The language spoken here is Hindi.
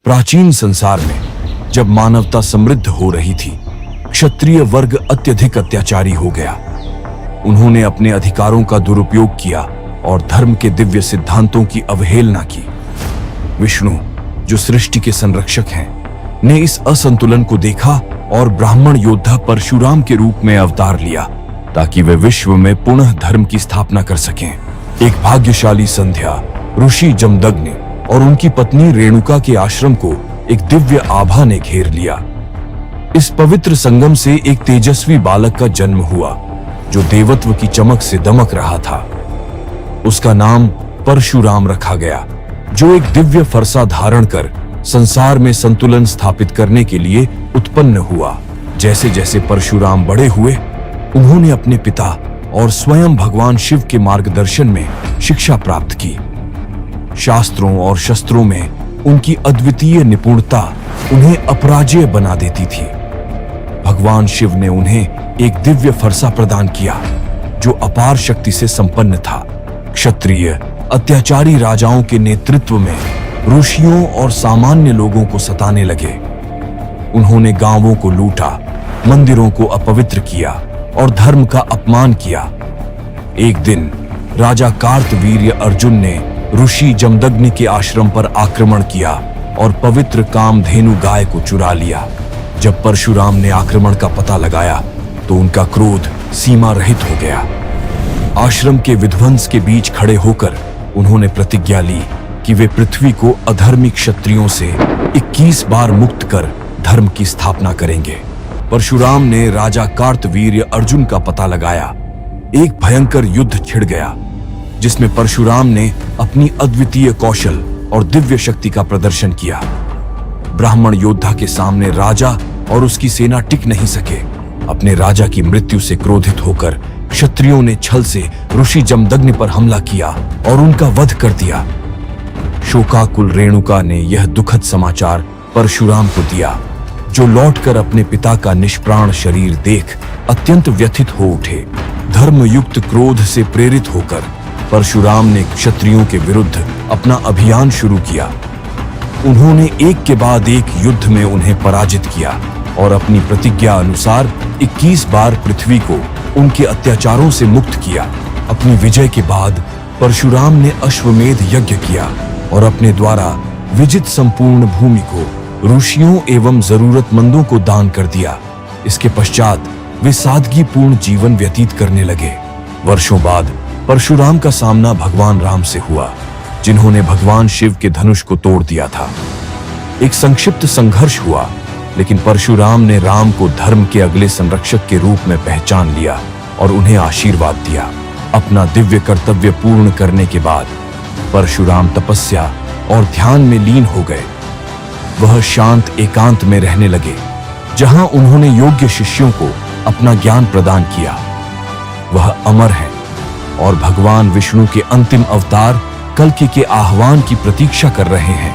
प्राचीन संसार में जब मानवता समृद्ध हो रही थी, क्षत्रिय वर्ग अत्यधिक अत्याचारी हो गया। उन्होंने अपने अधिकारों का दुरुपयोग किया और धर्म के दिव्य सिद्धांतों की अवहेलना की। विष्णु, जो सृष्टि के संरक्षक हैं, ने इस असंतुलन को देखा और ब्राह्मण योद्धा परशुराम के रूप में अवतार लिया ताकि वे विश्व में पुनः धर्म की स्थापना कर सकें। एक भाग्यशाली संध्या ऋषि जमदग्नि और उनकी पत्नी रेणुका के आश्रम को एक दिव्य आभा ने घेर लिया। इस पवित्र संगम से एक तेजस्वी बालक का जन्म हुआ जो देवत्व की चमक से दमक रहा था। उसका नाम परशुराम रखा गया, जो एक दिव्य फरसा धारण कर संसार में संतुलन स्थापित करने के लिए उत्पन्न हुआ। जैसे जैसे परशुराम बड़े हुए, उन्होंने अपने पिता और स्वयं भगवान शिव के मार्गदर्शन में शिक्षा प्राप्त की। शास्त्रों और शस्त्रों में उनकी अद्वितीय निपुणता उन्हें अपराजेय बना देती थी। भगवान शिव ने उन्हें एक दिव्य फरसा प्रदान किया जो अपार शक्ति से संपन्न था। क्षत्रिय अत्याचारी राजाओं के नेतृत्व में ऋषियों और सामान्य लोगों को सताने लगे। उन्होंने गांवों को लूटा, मंदिरों को अपवित्र किया और धर्म का अपमान किया। एक दिन राजा कार्तवीर्य अर्जुन ने ऋषि जमदग्नि के आश्रम पर आक्रमण किया और पवित्र कामधेनु गाय को चुरा लिया। जब परशुराम ने आक्रमण का पता लगाया तो उनका क्रोध सीमा रहित हो गया। आश्रम के विध्वंस के बीच खड़े होकर उन्होंने प्रतिज्ञा ली कि वे पृथ्वी को अधर्मी क्षत्रियों से 21 बार मुक्त कर धर्म की स्थापना करेंगे। परशुराम ने राजा कार्तवीर्य अर्जुन का पता लगाया। एक भयंकर युद्ध छिड़ गया जिसमें परशुराम ने अपनी अद्वितीय कौशल और दिव्य शक्ति का प्रदर्शन किया। ब्राह्मण योद्धा के सामने राजा और उसकी सेना टिक नहीं सके। अपने राजा की मृत्यु से क्रोधित होकर क्षत्रियों ने छल से ऋषि जमदग्नि पर हमला किया और उनका वध कर दिया। शोकाकुल रेणुका ने यह दुखद समाचार परशुराम को दिया, जो लौटकर अपने पिता का निष्प्राण शरीर देख अत्यंत व्यथित हो उठे। धर्मयुक्त क्रोध से प्रेरित होकर परशुराम ने क्षत्रियों के विरुद्ध अपना अभियान शुरू किया। उन्होंने एक के बाद एक युद्ध में उन्हें पराजित किया और अपनी प्रतिज्ञा अनुसार 21 बार पृथ्वी को उनके अत्याचारों से मुक्त किया। अपनी विजय के बाद परशुराम ने अश्वमेध यज्ञ किया और अपने द्वारा विजित संपूर्ण भूमि को ऋषियों एवं जरूरतमंदों को दान कर दिया। इसके पश्चात वे सादगीपूर्ण जीवन व्यतीत करने लगे। वर्षों बाद परशुराम का सामना भगवान राम से हुआ, जिन्होंने भगवान शिव के धनुष को तोड़ दिया था। एक संक्षिप्त संघर्ष हुआ, लेकिन परशुराम ने राम को धर्म के अगले संरक्षक के रूप में पहचान लिया और उन्हें आशीर्वाद दिया। अपना दिव्य कर्तव्य पूर्ण करने के बाद परशुराम तपस्या और ध्यान में लीन हो गए। वह शांत एकांत में रहने लगे, जहां उन्होंने योग्य शिष्यों को अपना ज्ञान प्रदान किया। वह अमर है और भगवान विष्णु के अंतिम अवतार कल्कि के आह्वान की प्रतीक्षा कर रहे हैं।